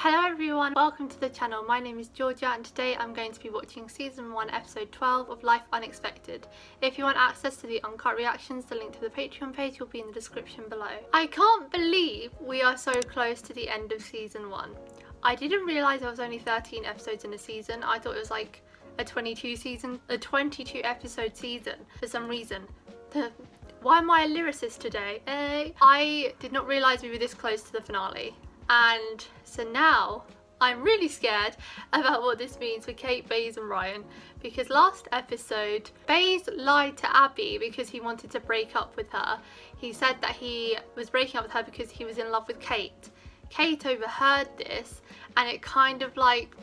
Hello everyone, welcome to the channel. My name is Georgia and today I'm going to be watching season 1 episode 12 of Life Unexpected. If you want access to the uncut reactions, the link to the Patreon page will be in the description below. I can't believe we are so close to the end of season 1. I didn't realise there was only 13 episodes in a season. I thought it was like a 22 episode season for some reason. Why am I a lyricist today? I did not realise we were this close to the finale. And so now I'm really scared about what this means for Cate, Baze and Ryan, because last episode Baze lied to Abby because he wanted to break up with her. He said that he was breaking up with her because he was in love with Cate. Cate overheard this and it kind of like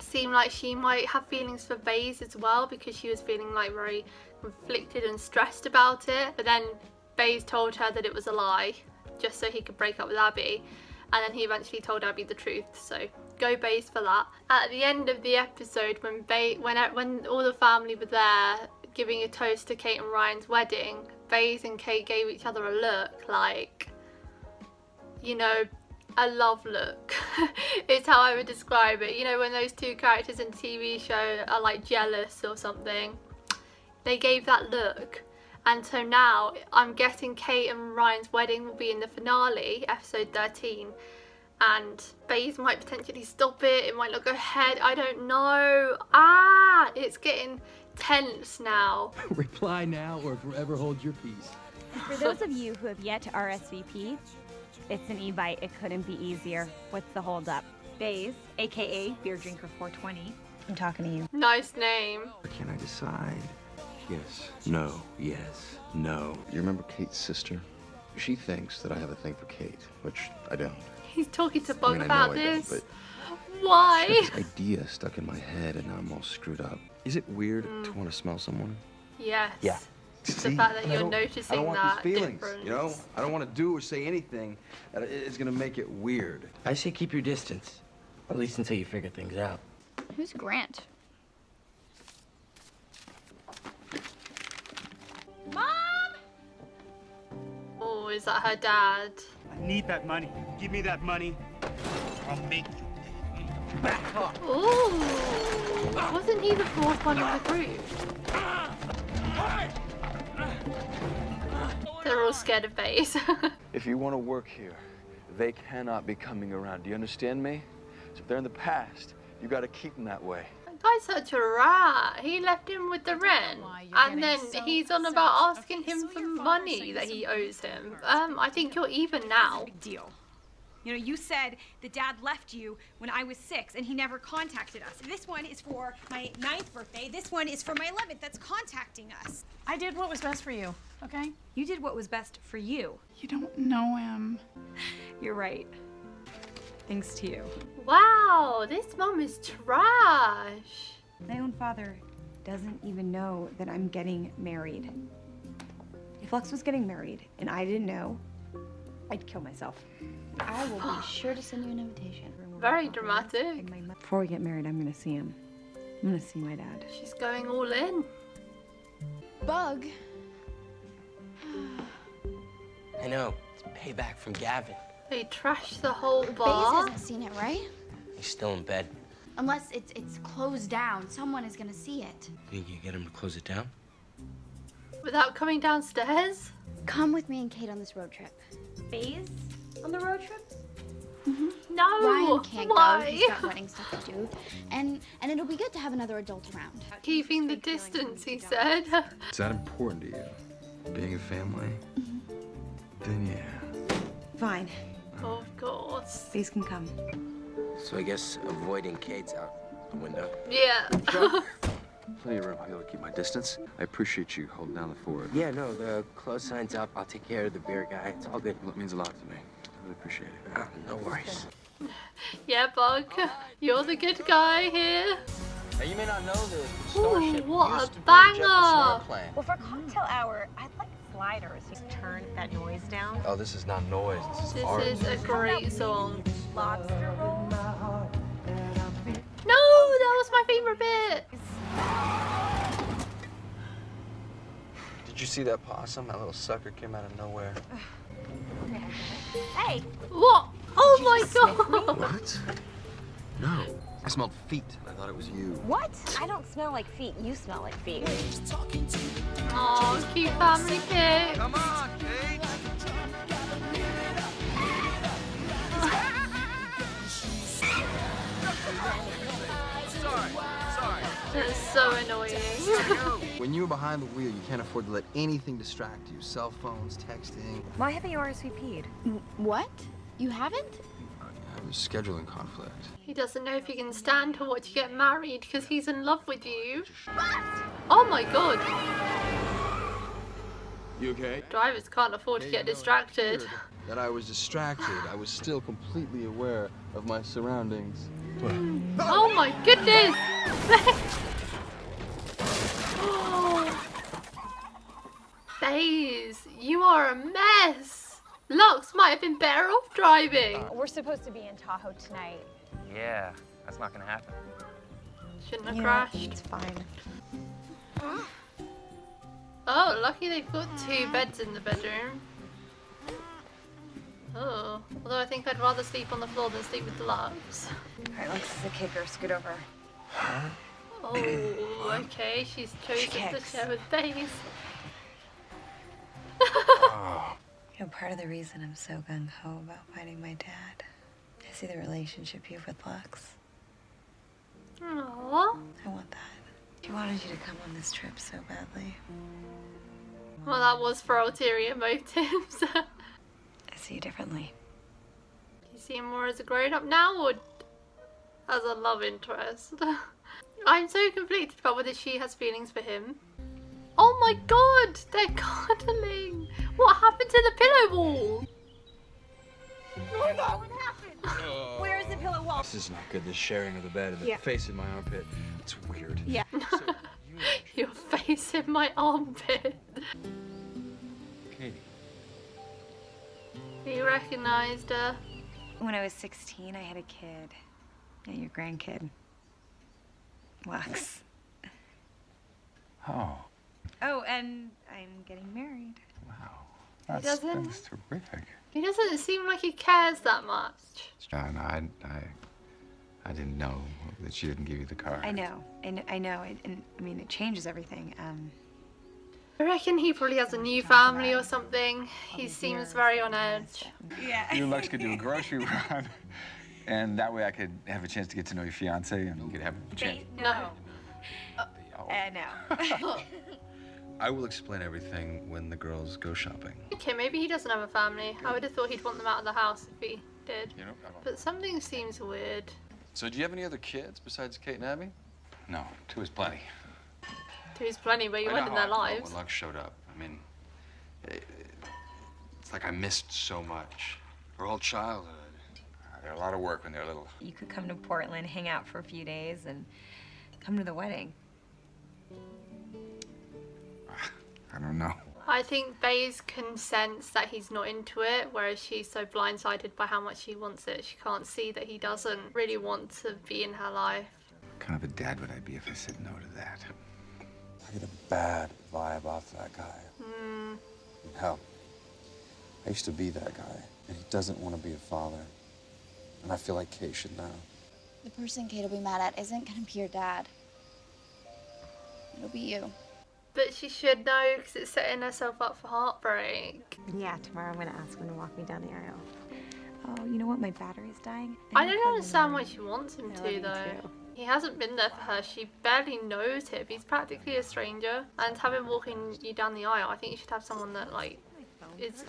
seemed like she might have feelings for Baze as well, because she was feeling like very conflicted and stressed about it. But then Baze told her that it was a lie just so he could break up with Abby. And then he eventually told Abby the truth, so go Baze for that. At the end of the episode, when all the family were there giving a toast to Cate and Ryan's wedding, Baze and Cate gave each other a look like, you know, a love look. It's how I would describe it. You know, when those two characters in a TV show are like jealous or something, they gave that look. And so now I'm guessing Cate and Ryan's wedding will be in the finale, episode 13. And Baze might potentially stop it, it might not go ahead, I don't know. It's getting tense now. Reply now or forever hold your peace. For those of you who have yet to RSVP, it's an e-bite, it couldn't be easier. What's the holdup? Baze, aka Beer Drinker 420. I'm talking to you. Nice name. Can I decide? Yes, no, yes, no. You remember Kate's sister? She thinks that I have a thing for Cate, which I don't. He's talking to Bug I about know I this. don't, Why? I've got this idea stuck in my head and now I'm all screwed up. Is it weird to want to smell someone? Yes. Yeah. The See? fact that I you're don't noticing want that these feelings, difference. you know? I don't want to do or say anything that is going to make it weird. I say keep your distance, at least until you figure things out. Who's Grant? Mom! Oh, is that her dad? I need that money. Give me that money. I'll make you back up. Ooh, wasn't he the fourth one in the group? They're all scared of Baze. If you want to work here, they cannot be coming around. Do you understand me? So if they're in the past, you got to keep them that way. That guy's such a rat. He left him with the rent, and then he's on about asking him for money that he owes him. I think you're even now. Big deal. You know, you said the dad left you when I was 6 and he never contacted us. This one is for my 9th birthday. This one is for my 11th. That's contacting us. I did what was best for you, okay? You did what was best for you. You don't know him. You're right. Thanks to you. Wow, this mom is trash. My own father doesn't even know that I'm getting married. If Lux was getting married and I didn't know, I'd kill myself. I will be sure to send you an invitation. Very dramatic. Before we get married, I'm gonna see him. I'm gonna see my dad. She's going all in. Bug. I know, it's payback from Gavin. They trashed the whole Baze bar. hasn't seen it, right? He's still in bed. Unless it's closed down. Someone is gonna see it. You think you get him to close it down? Without coming downstairs? Come with me and Cate on this road trip. Baze on the road trip? No. Ryan can't Why? go. He's got wedding stuff to do. And it'll be good to have another adult around. Keeping the distance, he said. Is that important to you? Being a family? Then yeah. Fine, Of course. these can come. So I guess avoiding Kate's out the window. Yeah. Plenty of room. I'll be able to keep my distance. I appreciate you holding down the fort. Yeah, no, the close sign's up. I'll take care of the beer guy. It's all good. Well, it means a lot to me. I really appreciate it. No worries. Yeah, Bug. You're the good guy here. Now, you may not know the Ooh, what a banger. Well, for cocktail hour, I'd like sliders. You turn that noise down. Oh, this is not noise. This is This art. is a great song. Lobster roll. No, that was my favorite bit. Did you see that possum? That little sucker came out of nowhere. Hey, What? Oh my god. What? No. I smelled feet. I thought it was you. What? I don't smell like feet. You smell like feet. Oh, cute family pic. Come on, Kate! Sorry. That's so annoying. When you're behind the wheel, you can't afford to let anything distract you. Cell phones, texting. Why haven't you RSVP'd? What? You haven't? I was scheduling conflict. He doesn't know if he can stand to watch you get married because he's in love with you. Oh my god. You okay? Drivers can't afford to get distracted. That I was distracted. I was still completely aware of my surroundings. Oh my goodness! Oh. Baze, you are a mess. Lux might have been better off driving. We're supposed to be in Tahoe tonight. Yeah, that's not gonna happen. Shouldn't have Yeah, crashed. it's fine. Oh, lucky they've got 2 beds in the bedroom. Oh, although I think I'd rather sleep on the floor than sleep with the Lux. Alright, Lex is a kicker. Scoot over. Oh, okay, she's chosen to kicks. share with Baze. You know, part of the reason I'm so gung-ho about finding my dad, I see the relationship you have with Lux. Aww. I want that. She wanted you to come on this trip so badly. Well, that was for ulterior motives. I see you differently. You see him more as a grown-up now, or as a love interest? I'm so conflicted about whether she has feelings for him. Oh my god, they're cuddling. What happened to the pillow wall? What happened? Where is the pillow wall? This is not good, this sharing of the bed and the face in my armpit. It's weird. Yeah. So, Your face in my armpit. Katie. He recognized her. When I was 16, I had a kid. Yeah, your grandkid. Lux. Oh, Oh, and I'm getting married. wow. That's terrific. He doesn't seem like he cares that much. John, I didn't know that she didn't give you the card. I know. And I mean, it changes everything. I reckon he probably has a new family or something. He seems very on edge. Yeah. You and Lex could do a grocery run, and that way I could have a chance to get to know your fiance, and you could have a chance. No. No. I will explain everything when the girls go shopping. Okay, maybe he doesn't have a family. I would have thought he'd want them out of the house if he did. You know, I don't... But something seems weird. So do you have any other kids besides Kate and Abby? No, 2 is plenty. There's plenty where you I went know in how their I felt lives. when Lux showed up. I mean, it's like I missed so much. Her whole childhood. They're a lot of work when they're little. You could come to Portland, hang out for a few days, and come to the wedding. I don't know. I think Baze can sense that he's not into it, whereas she's so blindsided by how much he wants it. She can't see that he doesn't really want to be in her life. What kind of a dad would I be if I said no to that? I get a bad vibe off that guy. Hell, I used to be that guy, and he doesn't want to be a father. And I feel like Kate should know. The person Kate will be mad at isn't gonna be your dad. It'll be you. But she should know because it's setting herself up for heartbreak. Yeah, tomorrow I'm gonna ask him to walk me down the aisle. Oh, you know what? My battery's dying. I don't understand why she wants him to, though. He hasn't been there for her. She barely knows him. He's practically a stranger. And to have him walking you down the aisle, I think you should have someone that, like,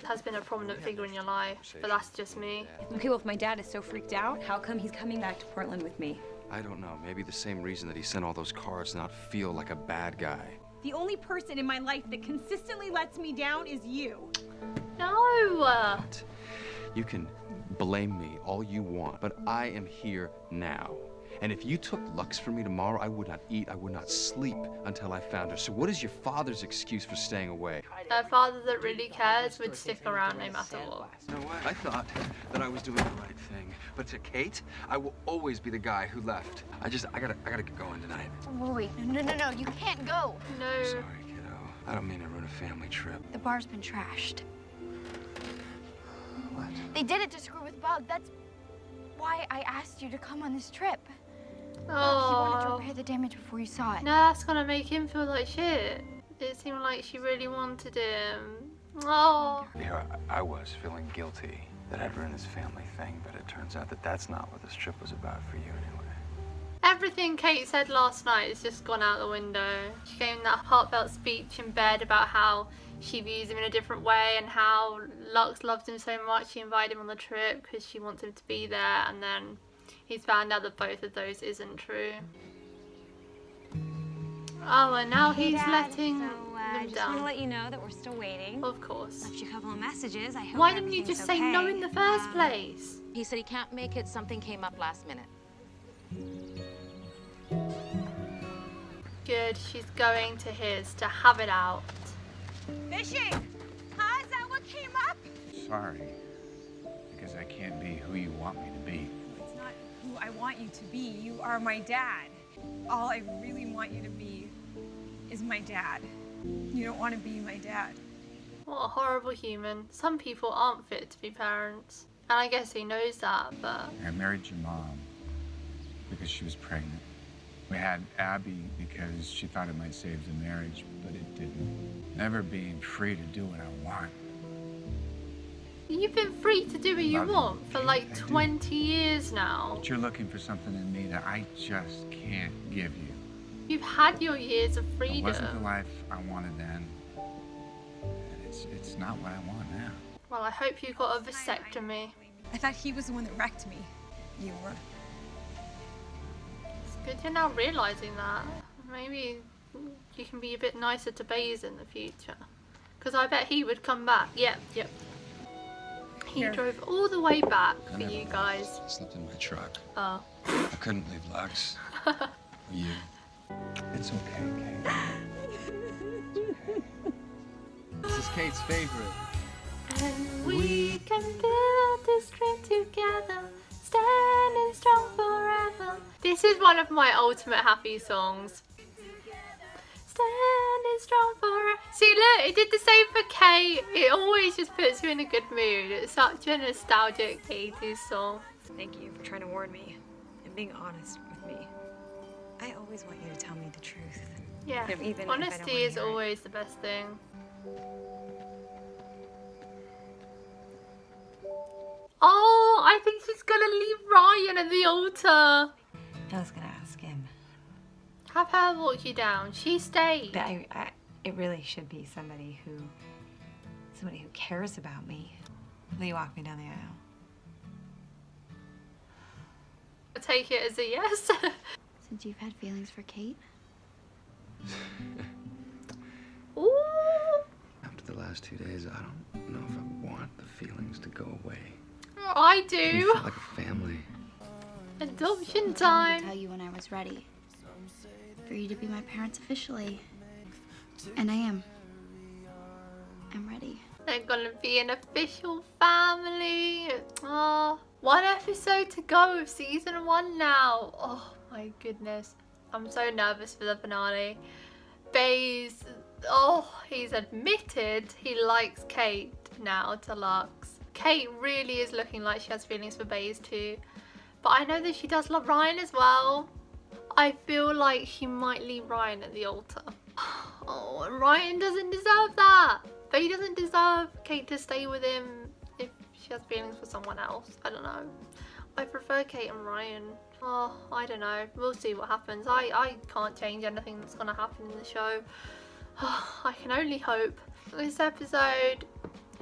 has been a prominent figure in your life. But that's just me. Okay, well, if my dad is so freaked out, how come he's coming back to Portland with me? I don't know. Maybe the same reason that he sent all those cards to not feel like a bad guy. The only person in my life that consistently lets me down is you. No! You can blame me all you want, but I am here now. And if you took Lux from me tomorrow, I would not eat, I would not sleep until I found her. So what is your father's excuse for staying away? A father that really cares would stick around no matter what. You know what? I thought that I was doing the right thing. But to Kate, I will always be the guy who left. I gotta get going tonight. Wait, no, you can't go. No. Sorry, kiddo. I don't mean to ruin a family trip. The bar's been trashed. What? They did it to screw with Bug. That's why I asked you to come on this trip. He wanted to Oh, repair the damage before you saw it. no, that's gonna make him feel like shit. It seemed like she really wanted him. Oh. Here I was feeling guilty that I'd ruined this family thing, but it turns out that that's not what this trip was about for you anyway. Everything Kate said last night has just gone out the window. She gave him that heartfelt speech in bed about how she views him in a different way and how Lux loves him so much she invited him on the trip because she wants him to be there, and then he's found out that both of those isn't true. Oh, and now Hey, he's Dad. letting So, them just down. want to let you know that we're still waiting. Of course. Left you a couple of messages. I hope Why didn't you everything's just say no okay. in the first place? He said he can't make it. Something came up last minute. Good, she's going to his to have it out. Fishing! Huh? Is that what came up? Sorry, because I can't be who you want me to be. It's not who I want you to be. You are my dad. All I really want you to be is my dad. You don't want to be my dad. What a horrible human. Some people aren't fit to be parents. And I guess he knows that, but... I married your mom because she was pregnant. We had Abby because she thought it might save the marriage, but it didn't. Never being free to do what I want. You've been free to do what you Love you, want for Kate, like I do. 20 years now. But you're looking for something in me that I just can't give you. You've had your years of It freedom. wasn't the life I wanted then. And it's not what I want now. Well, I hope you got a vasectomy. I thought he was the one that wrecked me. You were. It's good you're now realising that. Maybe you can be a bit nicer to Baze in the future. Because I bet he would come back. Yep. He Here. drove all the way back for you guys. Slept in my truck. Oh. I couldn't leave Lux. Or you. It's okay, Kate. This is Kate's favorite. And we can build this dream together, standing strong forever. This is one of my ultimate happy songs. Standing strong forever. See, look, it did the same for Kate. It always just puts you in a good mood. It's such a nostalgic 80s song. Thank you for trying to warn me and being honest with me. I always want you to tell me the truth. Yeah, Even if I don't honesty wanna is hear it. always the best thing. Oh, I think she's gonna leave Ryan at the altar. I was gonna ask him. Have her walk you down. She stayed. But it really should be somebody who cares about me. Will you walk me down the aisle? I'll take it as a yes. Since you've had feelings for Kate? Ooh. After the last 2 days, I don't know if I want the feelings to go away. I We do. felt like a family. Adoption I wanted to time. tell you when I was ready. For you to be my parents officially. And I am. I'm ready. They're gonna be an official family. Oh, one episode to go of season 1 now. Oh my goodness. I'm so nervous for the finale. Baze, oh, he's admitted he likes Kate now to Lux. Kate really is looking like she has feelings for Baze too. But I know that she does love Ryan as well. I feel like she might leave Ryan at the altar. Oh, and Ryan doesn't deserve that. But he doesn't deserve Kate to stay with him if she has feelings for someone else. I don't know. I prefer Kate and Ryan. Oh, I don't know. We'll see what happens. I can't change anything that's going to happen in the show. I can only hope. This episode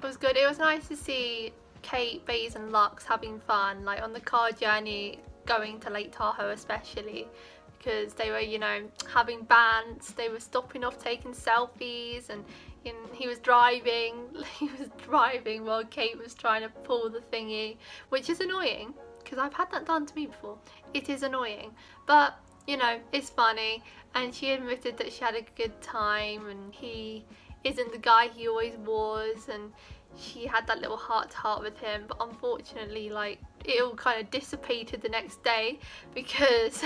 was good. It was nice to see Kate, Baze and Lux having fun. Like on the car journey going to Lake Tahoe especially. Because they were, you know, having bands. They were stopping off taking selfies and he was driving. He was driving while Kate was trying to pull the thingy. Which is annoying. Because I've had that done to me before. It is annoying. But, you know, it's funny. And she admitted that she had a good time. And he isn't the guy he always was. And she had that little heart-to-heart with him. But unfortunately, like, it all kind of dissipated the next day. Because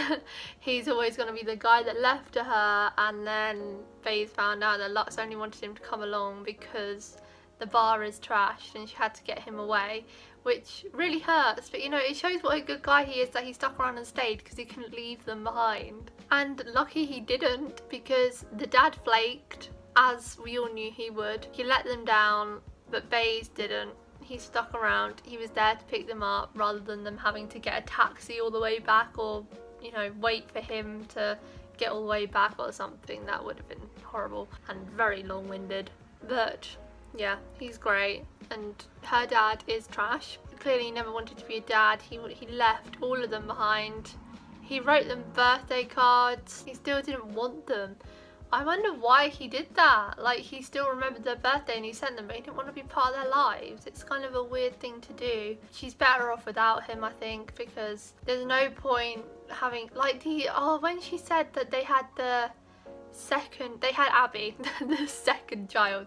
he's always going to be the guy that left to her. And then Baze found out that Lux only wanted him to come along because the bar is trashed. And she had to get him away. which really hurts. But you know, it shows what a good guy he is that he stuck around and stayed because he couldn't leave them behind. And lucky he didn't, because the dad flaked, as we all knew he would. He let them down, but Baze didn't. He stuck around. He was there to pick them up rather than them having to get a taxi all the way back, or, you know, wait for him to get all the way back or something. That would have been horrible and very long-winded. But yeah, he's great. And her dad is trash. Clearly he never wanted to be a dad. He left all of them behind. He wrote them birthday cards. He still didn't want them. I wonder why he did that. Like, he still remembered their birthday and he sent them, but he didn't want to be part of their lives. It's kind of a weird thing to do. She's better off without him, I think, because there's no point having, like, when she said that they had Abby, the second child,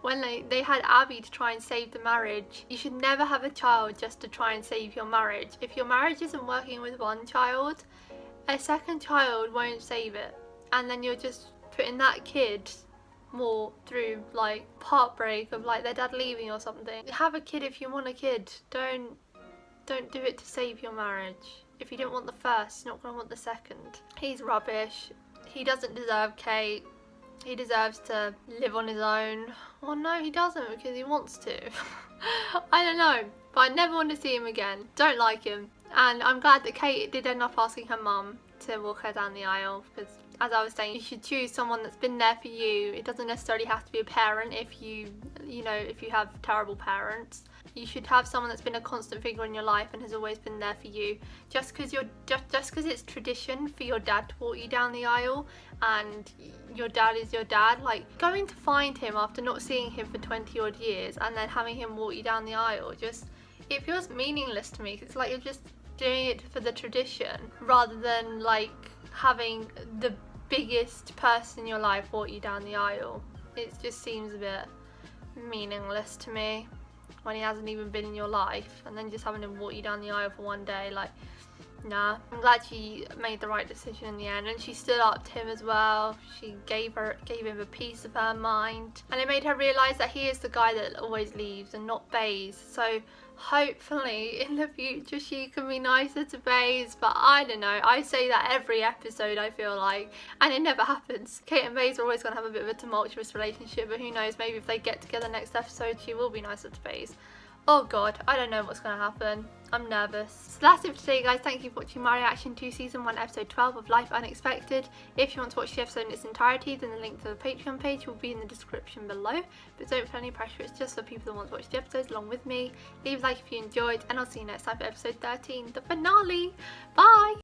when they had Abby to try and save the marriage. You should never have a child just to try and save your marriage. If your marriage isn't working with one child, a second child won't save it, and then you're just putting that kid more through like heartbreak of like their dad leaving or something. Have a kid if you want a kid. Don't do it to save your marriage. If you didn't want the first, you're not going to want the second. He's rubbish. He doesn't deserve Kate. He deserves to live on his own. Well, no, he doesn't, because he wants to. I don't know, but I never want to see him again. Don't like him. And I'm glad that Kate did end up asking her mum to walk her down the aisle, because as I was saying, you should choose someone that's been there for you. It doesn't necessarily have to be a parent if you have terrible parents. You should have someone that's been a constant figure in your life and has always been there for you. Just because it's tradition for your dad to walk you down the aisle and your dad is your dad, like going to find him after not seeing him for 20 odd years and then having him walk you down the aisle, it feels meaningless to me. It's like you're just doing it for the tradition rather than like having the biggest person in your life walk you down the aisle. It just seems a bit meaningless to me when he hasn't even been in your life, and then just having him walk you down the aisle for one day, like, nah. I'm glad she made the right decision in the end, and she stood up to him as well. She gave him a piece of her mind, and it made her realise that he is the guy that always leaves and not Baze. So hopefully in the future she can be nicer to Baze, but I don't know. I say that every episode, I feel like, and it never happens. Kate and Baze are always going to have a bit of a tumultuous relationship, but who knows, maybe if they get together next episode she will be nicer to Baze. Oh god, I don't know what's going to happen. I'm nervous. So that's it for today, guys. Thank you for watching my reaction to season 1 episode 12 of Life Unexpected. If you want to watch the episode in its entirety, then the link to the Patreon page will be in the description below. But don't feel any pressure, it's just for people that want to watch the episodes along with me. Leave a like if you enjoyed, and I'll see you next time for episode 13, the finale. Bye!